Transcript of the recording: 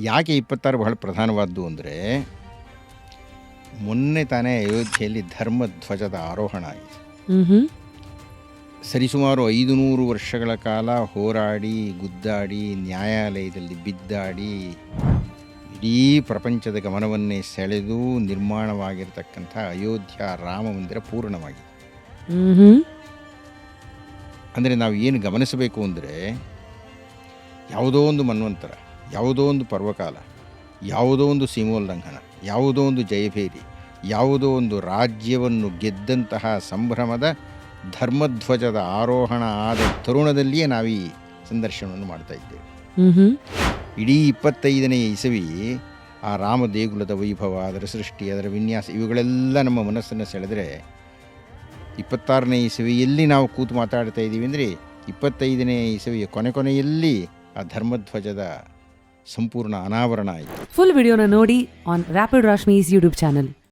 ಯಾಕೆ 26 ಬಹಳ ಪ್ರಧಾನವಾದ್ದು ಅಂದರೆ, ಮೊನ್ನೆ ತಾನೇ ಅಯೋಧ್ಯೆಯಲ್ಲಿ ಧರ್ಮಧ್ವಜದ ಆರೋಹಣ ಆಯಿತು. ಮ್ಹೂ. ಸರಿಸುಮಾರು 500 ವರ್ಷಗಳ ಕಾಲ ಹೋರಾಡಿ, ಗುದ್ದಾಡಿ, ನ್ಯಾಯಾಲಯದಲ್ಲಿ ಬಿದ್ದಾಡಿ, ಇಡೀ ಪ್ರಪಂಚದ ಗಮನವನ್ನೇ ಸೆಳೆದು ನಿರ್ಮಾಣವಾಗಿರ್ತಕ್ಕಂಥ ಅಯೋಧ್ಯ ರಾಮ ಮಂದಿರ ಪೂರ್ಣವಾಗಿದೆ. ಮ್ಹೂ. ಅಂದರೆ ನಾವು ಏನು ಗಮನಿಸಬೇಕು ಅಂದರೆ, ಯಾವುದೋ ಒಂದು ಮನ್ವಂತರ, ಯಾವುದೋ ಒಂದು ಪರ್ವಕಾಲ, ಯಾವುದೋ ಒಂದು ಸೀಮೋಲ್ಲಂಘನ, ಯಾವುದೋ ಒಂದು ಜಯಭೇರಿ, ಯಾವುದೋ ಒಂದು ರಾಜ್ಯವನ್ನು ಗೆದ್ದಂತಹ ಸಂಭ್ರಮದ ಧರ್ಮಧ್ವಜದ ಆರೋಹಣ ಆದ ತರುಣದಲ್ಲಿಯೇ ನಾವು ಈ ಸಂದರ್ಶನವನ್ನು ಮಾಡ್ತಾ ಇದ್ದೇವೆ. ಮ್ಹೂ. ಇಡೀ 25ನೇ ಇಸವಿ ಆ ರಾಮ ದೇಗುಲದ ವೈಭವ, ಅದರ ಸೃಷ್ಟಿ, ಅದರ ವಿನ್ಯಾಸ, ಇವುಗಳೆಲ್ಲ ನಮ್ಮ ಮನಸ್ಸನ್ನು ಸೆಳೆದರೆ, 26ನೇ ಇಸವಿಯಲ್ಲಿ ನಾವು ಕೂತು ಮಾತಾಡ್ತಾ ಇದ್ದೀವಿ ಅಂದರೆ 25ನೇ ಇಸವಿಯ ಕೊನೆಯಲ್ಲಿ ಆ ಧರ್ಮಧ್ವಜದ ಸಂಪೂರ್ಣ ಅನಾವರಣ ಆಯಿತು. ಫುಲ್ ವಿಡಿಯೋನ ನೋಡಿ ಆನ್ ರ್ಯಾಪಿಡ್ ರಾಶ್ಮೀಸ್ ಯೂಟ್ಯೂಬ್ ಚಾನಲ್.